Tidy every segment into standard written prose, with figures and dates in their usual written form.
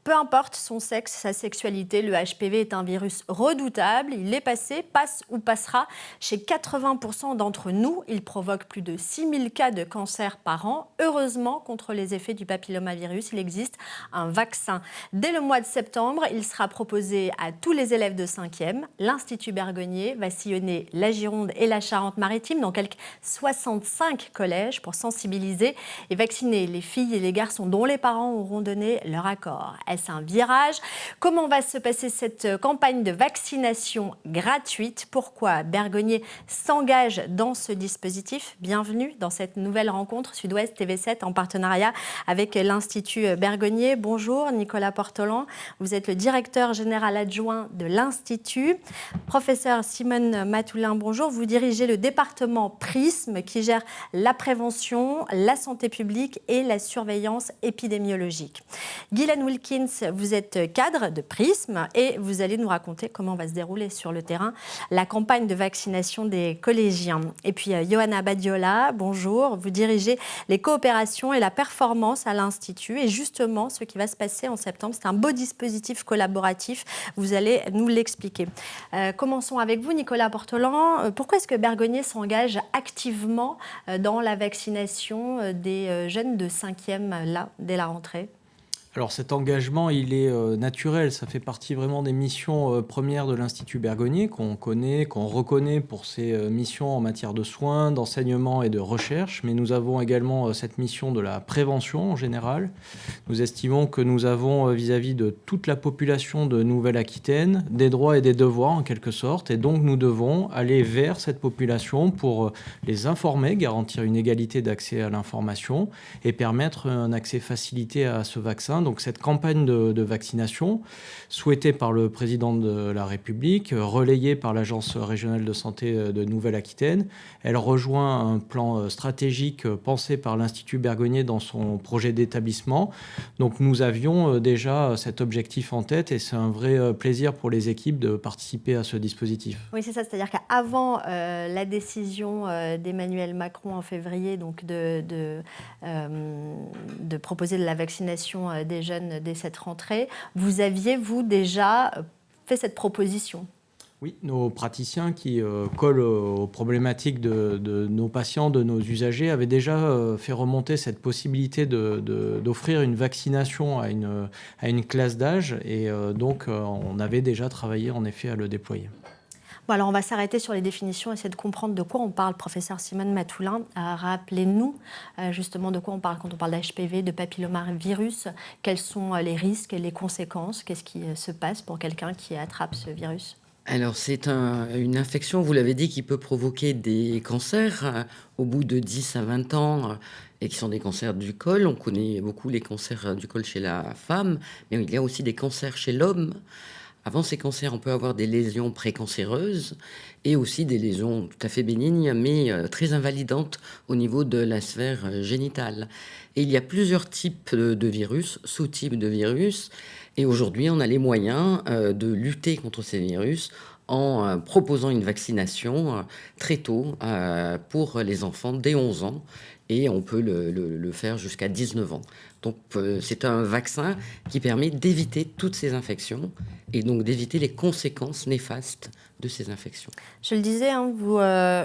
peu importe son sexe, sa sexualité, le HPV est un virus redoutable. Il est passé, passe ou passera chez 80% d'entre nous. Il provoque plus de 6000 cas de cancer par an. Heureusement, contre les effets du papillomavirus, il existe un vaccin. Dès le mois de septembre, il sera proposé à tous les élèves de 5e. L'Institut Bergonié va sillonner la Gironde et la Charente-Maritime dans quelques 65 collèges pour sensibiliser et vacciner les filles et les garçons dont les parents auront donné leur accord. Est-ce un virage? Comment va se passer cette campagne de vaccination gratuite? Pourquoi Bergonié s'engage dans ce dispositif? Bienvenue dans cette nouvelle rencontre Sud-Ouest TV7 en partenariat avec l'Institut Bergonié. Bonjour Nicolas Portolan, vous êtes le directeur général adjoint de l'Institut. Professeur Simone Mathoulin, bonjour, vous dirigez le département PRISM qui gère la prévention, la santé publique et la surveillance épidémiologique. Guylaine Wilkins, vous êtes cadre de PRISM et vous allez nous raconter comment va se dérouler sur le terrain la campagne de vaccination des collégiens. Et puis Johanna Badiola, bonjour, vous dirigez les coopérations et la performance à l'Institut. Et justement, ce qui va se passer en septembre, c'est un beau dispositif collaboratif. Vous allez nous l'expliquer. Commençons avec vous, Nicolas Portolan. Pourquoi est-ce que Bergonié s'engage activement dans la vaccination des jeunes de 5e, là, dès la rentrée ? Alors cet engagement, il est naturel, ça fait partie vraiment des missions premières de l'Institut Bergonié qu'on connaît, qu'on reconnaît pour ses missions en matière de soins, d'enseignement et de recherche. Mais nous avons également cette mission de la prévention en général. Nous estimons que nous avons vis-à-vis de toute la population de Nouvelle-Aquitaine des droits et des devoirs en quelque sorte. Et donc nous devons aller vers cette population pour les informer, garantir une égalité d'accès à l'information et permettre un accès facilité à ce vaccin. Donc cette campagne de vaccination, souhaitée par le président de la République, relayée par l'Agence régionale de santé de Nouvelle-Aquitaine, elle rejoint un plan stratégique pensé par l'Institut Bergonié dans son projet d'établissement. Donc nous avions déjà cet objectif en tête et c'est un vrai plaisir pour les équipes de participer à ce dispositif. Oui, c'est ça, c'est-à-dire qu'avant la décision d'Emmanuel Macron en février donc de proposer de la vaccination des jeunes dès cette rentrée, vous aviez, vous, déjà fait cette proposition? Oui, nos praticiens qui collent aux problématiques de nos patients, de nos usagers, avaient déjà fait remonter cette possibilité d'offrir une vaccination à une classe d'âge. Et donc, on avait déjà travaillé, en effet, à le déployer. Bon, alors on va s'arrêter sur les définitions, essayer de comprendre de quoi on parle. Professeur Simone Mathoulin, rappelez-nous justement de quoi on parle quand on parle d'HPV, de papillomavirus. Quels sont les risques et les conséquences? Qu'est-ce qui se passe pour quelqu'un qui attrape ce virus? Alors, c'est une infection, vous l'avez dit, qui peut provoquer des cancers au bout de 10 à 20 ans et qui sont des cancers du col. On connaît beaucoup les cancers du col chez la femme, mais il y a aussi des cancers chez l'homme. Avant ces cancers, on peut avoir des lésions précancéreuses et aussi des lésions tout à fait bénignes, mais très invalidantes au niveau de la sphère génitale. Et il y a plusieurs types de virus, sous-types de virus. Et aujourd'hui, on a les moyens de lutter contre ces virus en proposant une vaccination très tôt pour les enfants dès 11 ans. Et on peut le faire jusqu'à 19 ans. Donc c'est un vaccin qui permet d'éviter toutes ces infections et donc d'éviter les conséquences néfastes de ces infections. Je le disais, hein,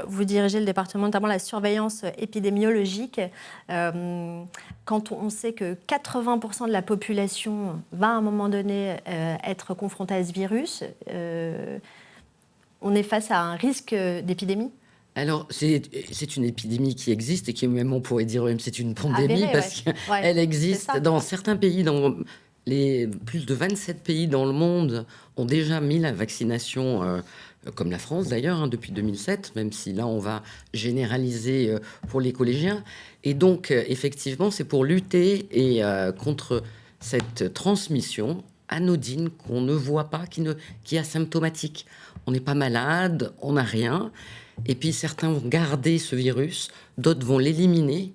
vous dirigez le département, notamment la surveillance épidémiologique. Quand on sait que 80% de la population va à un moment donné être confrontée à ce virus, on est face à un risque d'épidémie? Alors, c'est une épidémie qui existe et qui même, on pourrait dire même, c'est une pandémie parce qu'elle existe dans certains pays, dans les plus de 27 pays dans le monde ont déjà mis la vaccination, comme la France d'ailleurs, depuis 2007, même si là, on va généraliser pour les collégiens. Et donc, effectivement, c'est pour lutter contre cette transmission anodine qu'on ne voit pas, qui est asymptomatique. On n'est pas malade, on n'a rien. Et puis certains vont garder ce virus, d'autres vont l'éliminer,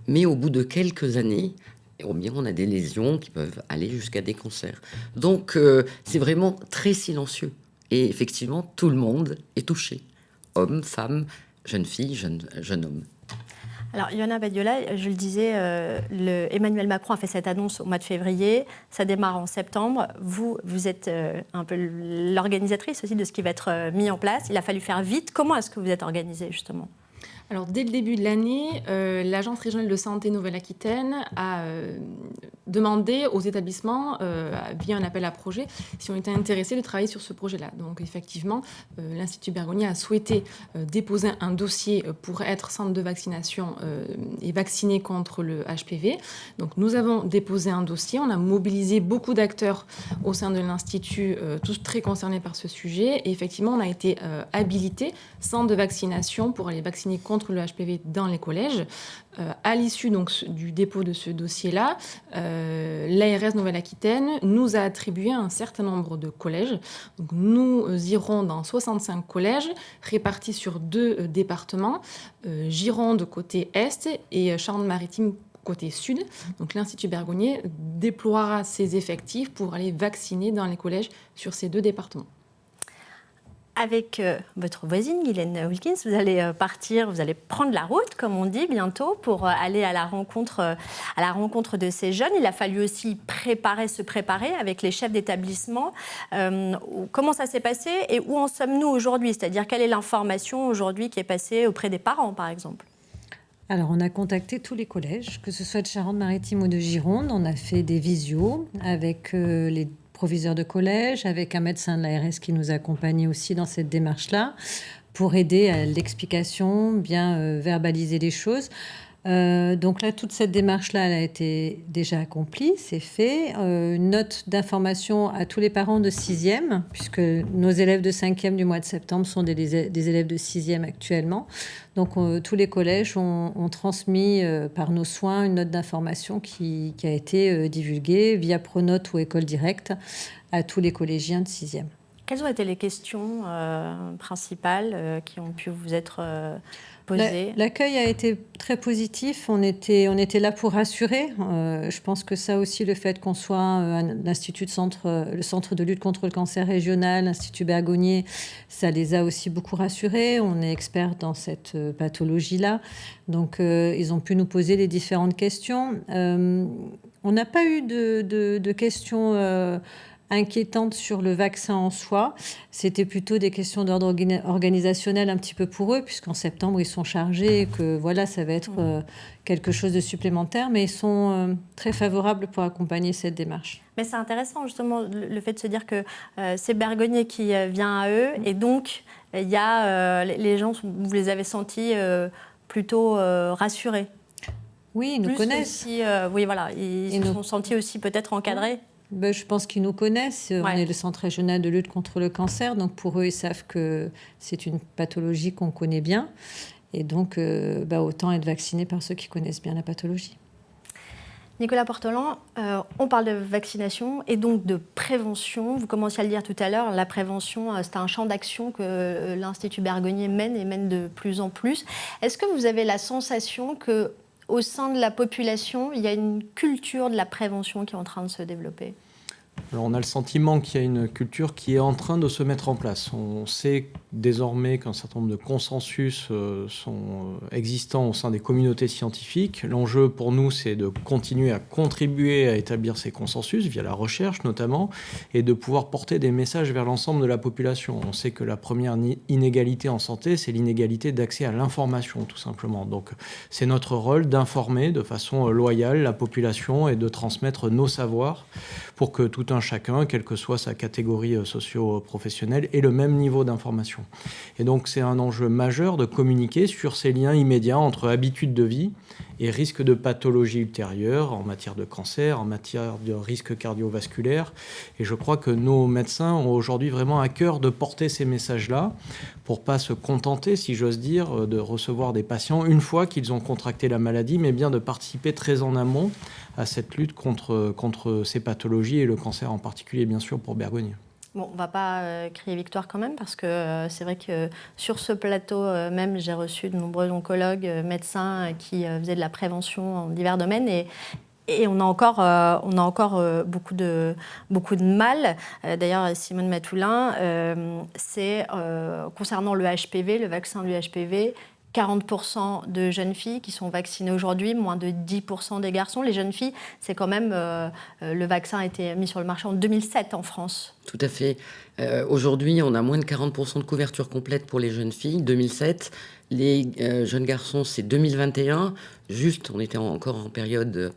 mais au bout de quelques années, on a des lésions qui peuvent aller jusqu'à des cancers. Donc c'est vraiment très silencieux. Et effectivement, tout le monde est touché. Hommes, femmes, jeunes filles, jeunes hommes. Alors, Ioana Badiola, je le disais, Emmanuel Macron a fait cette annonce au mois de février. Ça démarre en septembre. Vous êtes un peu l'organisatrice aussi de ce qui va être mis en place. Il a fallu faire vite. Comment est-ce que vous êtes organisée, justement ? Alors, dès le début de l'année, l'Agence régionale de santé Nouvelle-Aquitaine a demandé aux établissements, via un appel à projet, si on était intéressés de travailler sur ce projet-là. Donc, effectivement, l'Institut Bergonié a souhaité déposer un dossier pour être centre de vaccination et vacciner contre le HPV. Donc, nous avons déposé un dossier. On a mobilisé beaucoup d'acteurs au sein de l'Institut, tous très concernés par ce sujet. Et effectivement, on a été habilité centre de vaccination pour aller vacciner contre le HPV dans les collèges. À l'issue donc, du dépôt de ce dossier-là, l'ARS Nouvelle-Aquitaine nous a attribué un certain nombre de collèges. Donc, nous irons dans 65 collèges répartis sur 2 départements, Gironde côté Est et Charente-Maritime côté Sud. Donc, l'Institut Bergonié déploiera ses effectifs pour aller vacciner dans les collèges sur ces 2 départements. Avec votre voisine, Guylaine Wilkins, vous allez partir, vous allez prendre la route, comme on dit, bientôt, pour aller à la rencontre de ces jeunes. Il a fallu aussi se préparer avec les chefs d'établissement. Comment ça s'est passé et où en sommes-nous aujourd'hui ? C'est-à-dire, quelle est l'information aujourd'hui qui est passée auprès des parents, par exemple ? Alors, on a contacté tous les collèges, que ce soit de Charente-Maritime ou de Gironde. On a fait des visios avec les proviseur de collège, avec un médecin de l'ARS qui nous accompagnait aussi dans cette démarche-là, pour aider à l'explication, bien verbaliser les choses. Donc là, toute cette démarche-là, elle a été déjà accomplie, c'est fait. Une note d'information à tous les parents de 6e, puisque nos élèves de 5e du mois de septembre sont des élèves de 6e actuellement. Donc tous les collèges ont transmis par nos soins une note d'information qui a été divulguée via Pronote ou École Directe à tous les collégiens de 6e. Quelles ont été les questions principales qui ont pu vous être posées ? L'accueil a été très positif. On était là pour rassurer. Je pense que ça aussi, le fait qu'on soit le centre de lutte contre le cancer régional, l'Institut Bergonié, ça les a aussi beaucoup rassurés. On est experts dans cette pathologie-là. Donc, ils ont pu nous poser les différentes questions. On n'a pas eu de questions inquiétantes sur le vaccin en soi. C'était plutôt des questions d'ordre organisationnel un petit peu pour eux, puisqu'en septembre, ils sont chargés et que voilà, ça va être quelque chose de supplémentaire, mais ils sont très favorables pour accompagner cette démarche. Mais c'est intéressant, justement, le fait de se dire que c'est Bergonié qui vient à eux, et donc, il y a les gens, vous les avez sentis plutôt rassurés. Oui, ils nous connaissent. Aussi, oui, voilà, ils se sont sentis aussi peut-être encadrés. Je pense qu'ils nous connaissent. Ouais. On est le Centre régional de lutte contre le cancer. Donc, pour eux, ils savent que c'est une pathologie qu'on connaît bien. Et donc, autant être vacciné par ceux qui connaissent bien la pathologie. Nicolas Portelan, on parle de vaccination et donc de prévention. Vous commenciez à le dire tout à l'heure, la prévention, c'est un champ d'action que l'Institut Bergonié mène et mène de plus en plus. Est-ce que vous avez la sensation qu'au sein de la population, il y a une culture de la prévention qui est en train de se développer ? Alors on a le sentiment qu'il y a une culture qui est en train de se mettre en place. On sait désormais qu'un certain nombre de consensus sont existants au sein des communautés scientifiques. L'enjeu pour nous, c'est de continuer à contribuer à établir ces consensus via la recherche notamment, et de pouvoir porter des messages vers l'ensemble de la population. On sait que la première inégalité en santé, c'est l'inégalité d'accès à l'information tout simplement. Donc c'est notre rôle d'informer de façon loyale la population et de transmettre nos savoirs pour que tout un chacun, quelle que soit sa catégorie socio-professionnelle, ait le même niveau d'information. Et donc c'est un enjeu majeur de communiquer sur ces liens immédiats entre habitudes de vie et risque de pathologie ultérieure en matière de cancer, en matière de risque cardiovasculaire. Et je crois que nos médecins ont aujourd'hui vraiment à cœur de porter ces messages-là pour pas se contenter, si j'ose dire, de recevoir des patients une fois qu'ils ont contracté la maladie, mais bien de participer très en amont à cette lutte contre ces pathologies et le cancer en particulier, bien sûr, pour Bergonié. Bon, on ne va pas crier victoire quand même, parce que c'est vrai que sur ce plateau même, j'ai reçu de nombreux oncologues, médecins qui faisaient de la prévention en divers domaines et on a encore beaucoup de mal. D'ailleurs, Simone Mattoulin, c'est concernant le HPV, le vaccin du HPV, 40% de jeunes filles qui sont vaccinées aujourd'hui, moins de 10% des garçons. Les jeunes filles, c'est quand même... le vaccin a été mis sur le marché en 2007 en France. Tout à fait. Aujourd'hui, on a moins de 40% de couverture complète pour les jeunes filles, 2007. Les jeunes garçons, c'est 2021. Juste, on était encore en période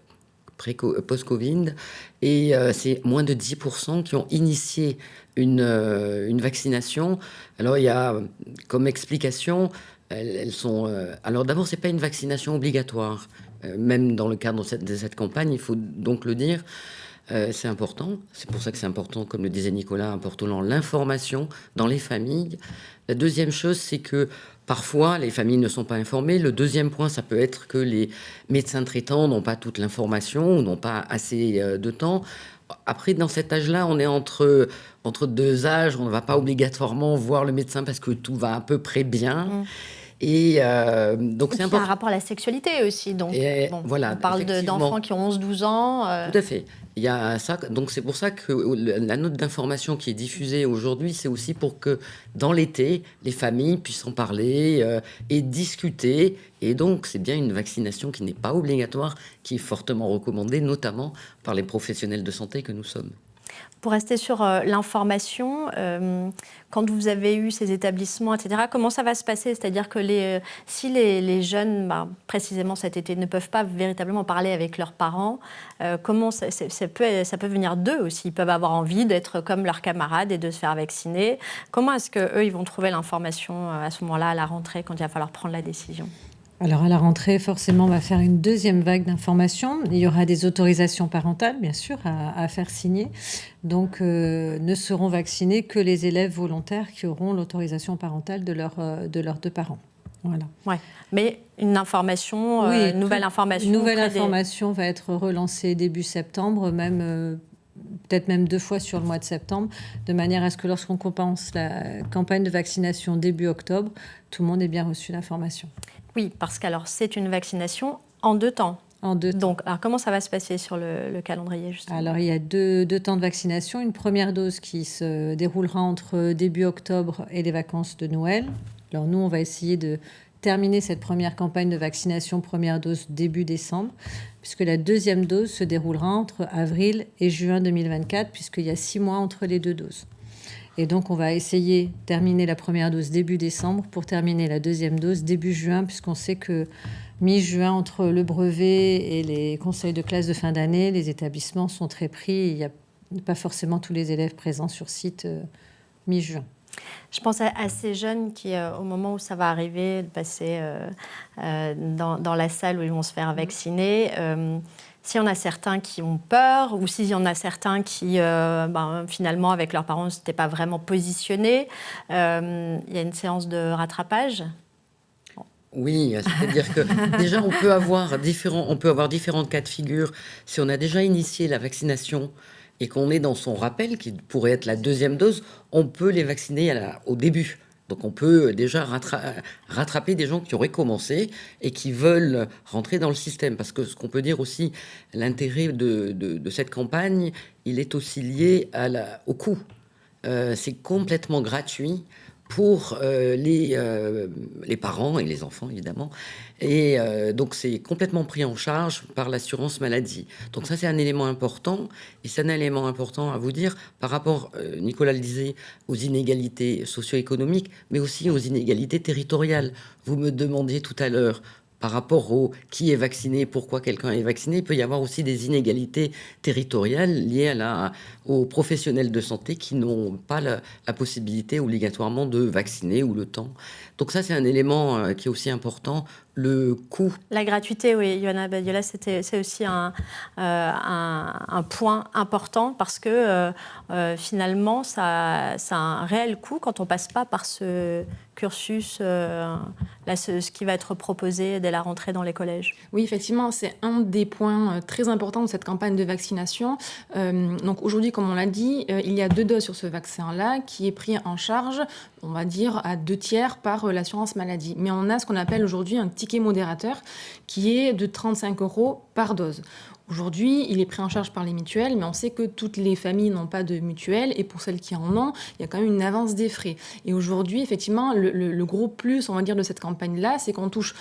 post-Covid. Et c'est moins de 10% qui ont initié une vaccination. Alors, il y a comme explication... Elles sont. Alors d'abord, c'est pas une vaccination obligatoire, même dans le cadre de cette campagne, il faut donc le dire. C'est important. C'est pour ça que c'est important, comme le disait Nicolas Portolan, l'information dans les familles. La deuxième chose, c'est que parfois les familles ne sont pas informées. Le deuxième point, ça peut être que les médecins traitants n'ont pas toute l'information ou n'ont pas assez de temps. Après, dans cet âge-là, on est entre deux âges. On ne va pas obligatoirement voir le médecin parce que tout va à peu près bien. Et donc c'est important. Il y a un rapport à la sexualité aussi. Donc, voilà, on parle d'enfants qui ont 11-12 ans. Tout à fait. Il y a ça. Donc c'est pour ça que la note d'information qui est diffusée aujourd'hui, c'est aussi pour que dans l'été, les familles puissent en parler et discuter. Et donc c'est bien une vaccination qui n'est pas obligatoire, qui est fortement recommandée, notamment par les professionnels de santé que nous sommes. Pour rester sur l'information, quand vous avez eu ces établissements, etc., comment ça va se passer ? C'est-à-dire que si les jeunes, précisément cet été, ne peuvent pas véritablement parler avec leurs parents, comment ça peut venir d'eux aussi ? Ils peuvent avoir envie d'être comme leurs camarades et de se faire vacciner. Comment est-ce qu'eux, ils vont trouver l'information à ce moment-là, à la rentrée, quand il va falloir prendre la décision ? Alors à la rentrée, forcément, on va faire une deuxième vague d'informations. Il y aura des autorisations parentales, bien sûr, à faire signer. Donc, ne seront vaccinés que les élèves volontaires qui auront l'autorisation parentale de leurs deux parents. Voilà. Ouais. Mais une information, une nouvelle information. Une nouvelle information va être relancée début septembre, peut-être même 2 fois sur le mois de septembre, de manière à ce que lorsqu'on commence la campagne de vaccination début octobre, tout le monde ait bien reçu l'information. Oui, parce que c'est une vaccination en 2 temps. En 2 temps. Donc, alors, comment ça va se passer sur le calendrier, justement ? Alors, il y a deux temps de vaccination. Une première dose qui se déroulera entre début octobre et les vacances de Noël. Alors, nous, on va essayer de terminer cette première campagne de vaccination, première dose début décembre, puisque la deuxième dose se déroulera entre avril et juin 2024, puisqu'il y a 6 mois entre les 2 doses. Et donc, on va essayer de terminer la première dose début décembre pour terminer la deuxième dose début juin, puisqu'on sait que mi-juin, entre le brevet et les conseils de classe de fin d'année, les établissements sont très pris. Il n'y a pas forcément tous les élèves présents sur site mi-juin. Je pense à ces jeunes qui, au moment où ça va arriver, de passer dans la salle où ils vont se faire vacciner, s'il y en a certains qui ont peur ou s'il y en a certains qui, finalement, avec leurs parents, ne s'étaient pas vraiment positionnés, il y a une séance de rattrapage. Oui, c'est-à-dire que déjà, on peut avoir différents cas de figure. Si on a déjà initié la vaccination et qu'on est dans son rappel, qui pourrait être la deuxième dose, on peut les vacciner au début. Donc on peut déjà rattraper des gens qui auraient commencé et qui veulent rentrer dans le système. Parce que ce qu'on peut dire aussi, l'intérêt de cette campagne, il est aussi lié au coût. C'est complètement gratuit pour les parents et les enfants, évidemment. Et donc, c'est complètement pris en charge par l'assurance maladie. Donc ça, c'est un élément important. Et c'est un élément important à vous dire par rapport, Nicolas le disait, aux inégalités socio-économiques, mais aussi aux inégalités territoriales. Vous me demandiez tout à l'heure, par rapport au qui est vacciné, pourquoi quelqu'un est vacciné, il peut y avoir aussi des inégalités territoriales liées aux professionnels de santé qui n'ont pas la possibilité obligatoirement de vacciner ou le temps. Donc ça, c'est un élément qui est aussi important, le coût. La gratuité, oui, Ioana Badiola, c'est aussi un point important parce que finalement, ça a un réel coût quand on ne passe pas par ce cursus, ce qui va être proposé dès la rentrée dans les collèges. Oui, effectivement, c'est un des points très importants de cette campagne de vaccination. Donc aujourd'hui, comme on l'a dit, il y a 2 doses sur ce vaccin-là qui est pris en charge, on va dire, à 2/3 par l'assurance maladie. Mais on a ce qu'on appelle aujourd'hui un ticket modérateur qui est de 35 € par dose. Aujourd'hui, il est pris en charge par les mutuelles, mais on sait que toutes les familles n'ont pas de mutuelle, et pour celles qui en ont, il y a quand même une avance des frais. Et aujourd'hui, effectivement, le gros plus, on va dire, de cette campagne-là, c'est qu'on touche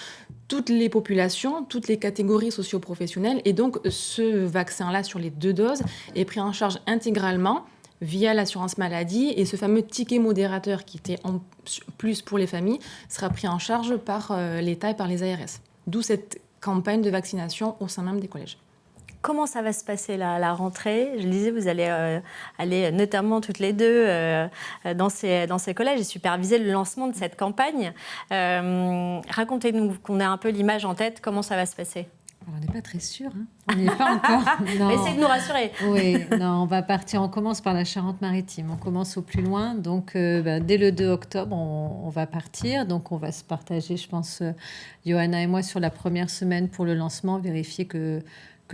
toutes les populations, toutes les catégories socio-professionnelles, et donc ce vaccin-là, sur les 2 doses, est pris en charge intégralement via l'assurance maladie, et ce fameux ticket modérateur qui était en plus pour les familles sera pris en charge par l'État et par les ARS. D'où cette campagne de vaccination au sein même des collèges. Comment ça va se passer la rentrée? Je le disais, vous allez aller notamment toutes les deux dans ces collèges et superviser le lancement de cette campagne. Racontez-nous, qu'on ait un peu l'image en tête, comment ça va se passer? On n'est pas très sûr, hein. On n'y est pas encore. Non. Essayez de nous rassurer. Oui, non, on va partir. On commence par la Charente-Maritime. On commence au plus loin. Donc, dès le 2 octobre, on va partir. Donc, on va se partager, je pense, Johanna et moi, sur la première semaine pour le lancement, vérifier que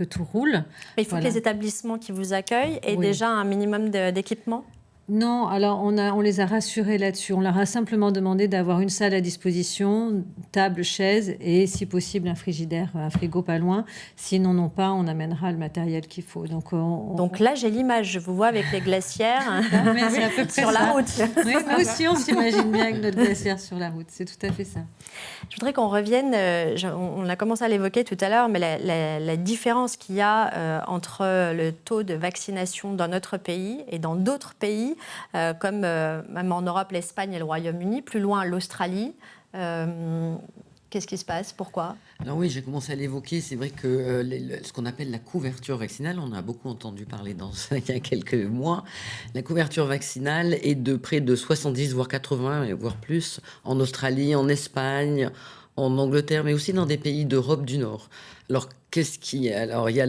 tout roule. Mais il faut que les établissements qui vous accueillent aient déjà un minimum d'équipement. Non, alors on les a rassurés là-dessus. On leur a simplement demandé d'avoir une salle à disposition, table, chaise et si possible un frigidaire, un frigo pas loin. Sinon non pas, on amènera le matériel qu'il faut. Donc là j'ai l'image, je vous vois avec les glacières sur la route. Oui, nous aussi on s'imagine bien avec notre glacière sur la route, c'est tout à fait ça. Je voudrais qu'on revienne, on a commencé à l'évoquer tout à l'heure, mais la différence qu'il y a entre le taux de vaccination dans notre pays et dans d'autres pays, comme même en Europe, l'Espagne et le Royaume-Uni, plus loin l'Australie. Qu'est-ce qui se passe? Pourquoi? Alors oui, j'ai commencé à l'évoquer. C'est vrai que ce qu'on appelle la couverture vaccinale, on a beaucoup entendu parler il y a quelques mois. La couverture vaccinale est de près de 70, voire 80, voire plus, en Australie, en Espagne, en Angleterre, mais aussi dans des pays d'Europe du Nord. Alors, alors il y a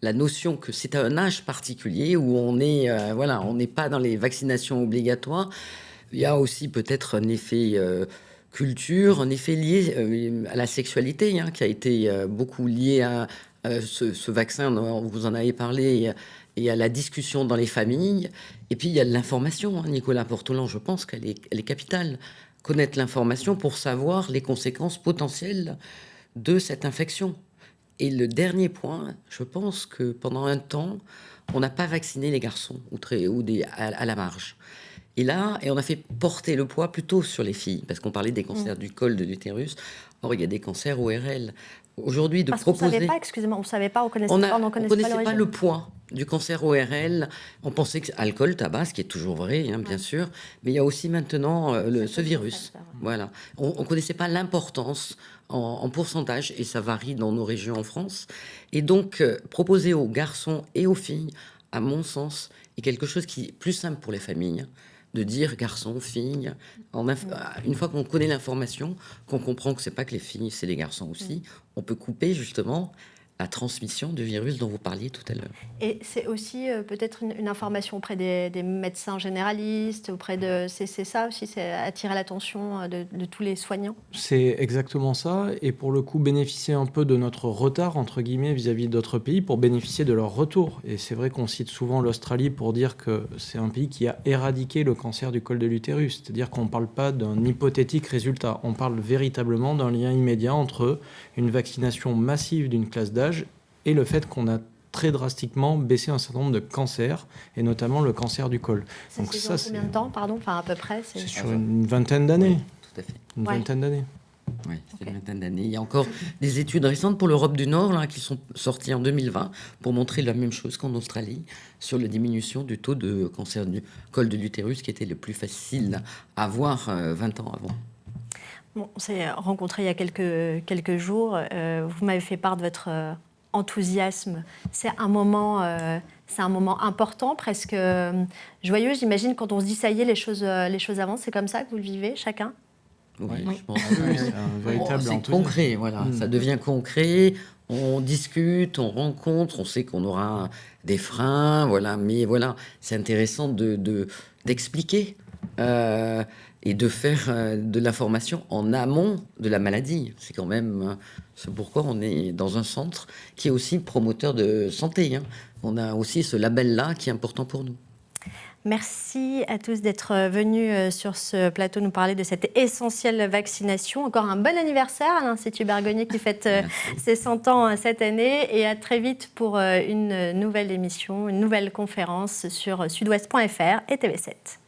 la notion que c'est à un âge particulier où on n'est pas dans les vaccinations obligatoires. Il y a aussi peut-être un effet culture, un effet lié à la sexualité, qui a été beaucoup lié à ce vaccin, vous en avez parlé, et à la discussion dans les familles. Et puis il y a de l'information. Nicolas Portolan, je pense qu'elle est capitale. Connaître l'information pour savoir les conséquences potentielles de cette infection. Et le dernier point, je pense que pendant un temps, on n'a pas vacciné les garçons à la marge. Et on a fait porter le poids plutôt sur les filles, parce qu'on parlait des cancers du col de l'utérus. Or, il y a des cancers ORL. Aujourd'hui, parce qu'on ne savait pas, excusez-moi, on ne savait pas, on ne connaissait pas le poids du cancer ORL. On pensait que alcool, tabac, ce qui est toujours vrai, bien sûr. Mais il y a aussi maintenant ce virus. Voilà. On ne connaissait pas l'importance en pourcentage, et ça varie dans nos régions en France. Et donc, proposer aux garçons et aux filles, à mon sens, est quelque chose qui est plus simple pour les familles. De dire garçon, fille. Une fois qu'on connaît l'information, qu'on comprend que c'est pas que les filles, c'est les garçons aussi, on peut couper justement la transmission du virus dont vous parliez tout à l'heure. Et c'est aussi peut-être une information auprès des médecins généralistes, c'est ça aussi, c'est attirer l'attention de tous les soignants. C'est exactement ça, et pour le coup bénéficier un peu de notre retard entre guillemets vis-à-vis d'autres pays pour bénéficier de leur retour. Et c'est vrai qu'on cite souvent l'Australie pour dire que c'est un pays qui a éradiqué le cancer du col de l'utérus, c'est-à-dire qu'on ne parle pas d'un hypothétique résultat, on parle véritablement d'un lien immédiat entre une vaccination massive d'une classe d'âge et le fait qu'on a très drastiquement baissé un certain nombre de cancers, et notamment le cancer du col. Donc ça, c'est combien de temps, pardon? Enfin, à peu près, c'est sur une vingtaine d'années. Tout à fait. Une vingtaine d'années. Oui, c'est une vingtaine d'années. Il y a encore des études récentes pour l'Europe du Nord qui sont sorties en 2020 pour montrer la même chose qu'en Australie sur la diminution du taux de cancer du col de l'utérus qui était le plus facile à voir 20 ans avant. Bon, on s'est rencontrés il y a quelques jours. Vous m'avez fait part de votre enthousiasme. C'est un moment important, presque joyeux. J'imagine quand on se dit ça y est, les choses avancent. C'est comme ça que vous le vivez, chacun? Oui, je pense que c'est un véritable c'est concret. Voilà, ça devient concret. On discute, on rencontre. On sait qu'on aura des freins, voilà. Mais voilà, c'est intéressant d'expliquer. Et de faire de l'information en amont de la maladie. C'est quand même c'est pourquoi on est dans un centre qui est aussi promoteur de santé. On a aussi ce label-là qui est important pour nous. Merci à tous d'être venus sur ce plateau nous parler de cette essentielle vaccination. Encore un bon anniversaire à l'Institut Bergonié qui fête ses 100 ans cette année. Et à très vite pour une nouvelle émission, une nouvelle conférence sur sudouest.fr et TV7.